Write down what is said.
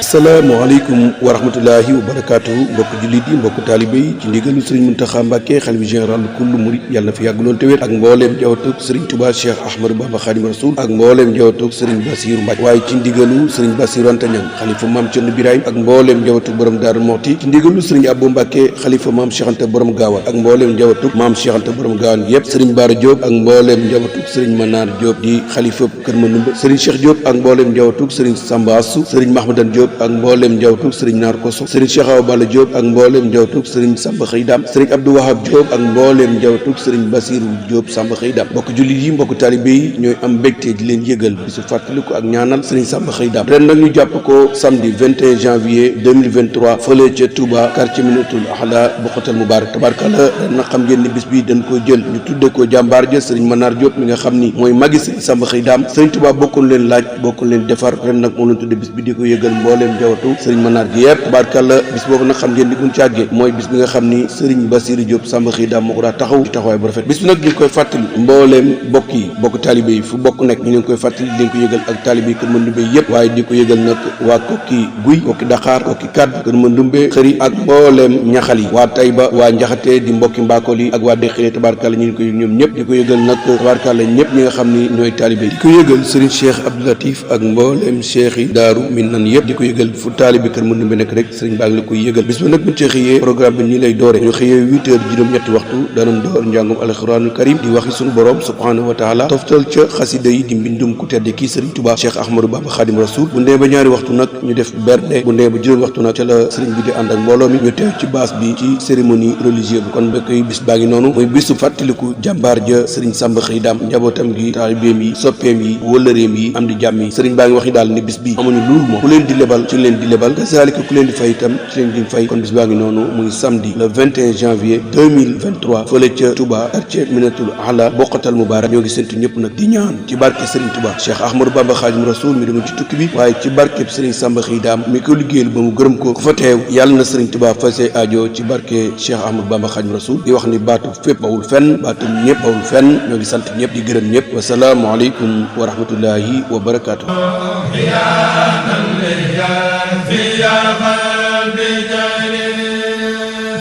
asalaamaaleykum wa rahmatullahi wa barakaatu mbokk jullit yi mbokk taalibe yi ci ndigalu sëriñ Muntaxa Mbàkke xalifa général kullu murit yàlla na fi yàgg lool te wér ak mbooleem njabootu sëriñ Tuubaa Cheikh Ahmadou Bamba Xaadimu Rasuul ak mbooleem njabootu sëriñ Basiiru Mbàkke waaye ci ndigalu sëriñ Basiiru Anta Ñaŋ xalifa maam Cerno Birahim ak mbooleem njabootu borom Daaru Muxti ci ndigalu sëriñ Abou Mbàkke xalifa maam Cheikh Anta borom Gaawaan ak mbooleem njabootu maam Cheikh Anta borom Gaawaan yépp sëriñ Baara Diop ak mbooleem njabootu sëriñ Manar Diop di xalifa Kër Manumbe sëriñ Cheikh Diop ak mbooleem njabootu sëriñ Samba Assou sëriñ Mahmadan Diop ak mbooleem njawtug sëriñ Naar Koso sëriñ Cheikh Awa Balla Diop ak mbooleem njawtug sëriñ Samba Xëydam sëriñ Abdou Wahab Diop ak mbooleem njawtug sëriñ Basiru Diop Samba Xëydam mbokk jullit yi mbokk taalibe yi ñooy am mbégte di leen yëgal bisu fàttaliku ak ñaanal sëriñ Samba Xëydam ren nag ñu jàpp ko samedi 21 janvier 2023 fële ca Touba quartier Minatul Ahla Bokhatal Mubarak tabarkalla ren nag xam ngeen ni bis bi dañ koy jël ñu tudde ko jàmbaar ja sëriñ Manar Diop mi nga xam ni mooy magi sëriñ Samba Xëydam sëriñ Touba bokkoon leen laaj bokkoon leen defar ren nag moo leen tudde bis bi di ko yëgal mbooleem njawatu sëriñ Manar gi yëpp tabaarkalla bis boobu nag xam ngeen ni buñ ci àggee mooy bis bi nga xam ni sëriñ Basiru Diop Samba Xëydam moo ko daa taxaw ci taxawaay bu rafet bis bi nag ñu ngi koy fàttali mbooleem bokk yi bokk taalibe yi fu bokk nekk ñu leen koy fàttali di leen ko yëgal ak taalibe yi Kër Mandumbe yëpp waaye di ko yëgal nag waa Kokki Guy Kokki Dakar Kokki Kadd Kër Mandumbe xëri ak mbooleem ñaxal yi waa Tayba waa Njaxate di mbokki Mbakol yi ak waa Dexile tabaarkalla ñu ngi ko ñoom ñëpp di ko yëgal nag tabaarkalla ñëpp ñi nga xam ni ñooy taalibe yi di ko yëgal sëriñ Cheikh Abdou Latif ak mbooleem cheikh yi Daaru Minaan yëpp di ko yëgal fu taalibe Kër Mandumbe nekk rek sëriñ baa ngi la koy yëgal bis ba nag buñ ci xëyee programme bi nii lay doore ñu xëyee 8h juróom-ñetti waxtu danañ door njàngum alxuraanul karim di waxi sunu borom subhaanahu wa taala toftal ca xasida yi di mbindum ku tedd kii sëriñ Tuubaa Cheikh Ahmadou Bamba Xaadimu Rasuul bu ndee ba ñaari waxtu nag ñu def bernde bu ndee ba juróom waxtu nag ca la sëriñ bi di ànd ak mbooloo mi ñu teew ci baas bi ci cérémonie religieuse bi kon mbokk yi bis baa ngi noonu mooy bisu fàttaliku jàmbaar ja sëriñ Samba Xëydam njabootam gi taalibeem yi soppeem yi wëllëreem yi am di jàmm yi sëriñ baa ngi waxi daal ni bis bi amuñu luul moom ku leen di lebal ci leen di lebal kazalika ku leen di fay itam ci leen di fay kon bis baa ngi noonu muy samedi le 21 janvier 2023 fële ca Touba quartier Minatul Ahla Bokhatal Mubarak ñoo ngi séntu ñëpp nag di ñaan ci barke Serigne Touba Cheikh Ahmadou Bamba Xaadimu Rasuul mi demoon ci tukki bi waaye ci barkeb Serigne Samba Xëydam mi ko liggéeyal ba mu gërëm ko ku fa teew yàlla na Serigne Touba fase aajo ci barke Cheikh Ahmadou Bamba Xaadimu Rasuul di wax ni baatu fépp bawul fenn baatu ñëpp bawul fenn ñoo ngi sant ñëpp di gërëm ñëpp wasalaamu aleykum wa rahmatullahi wa barakaatu.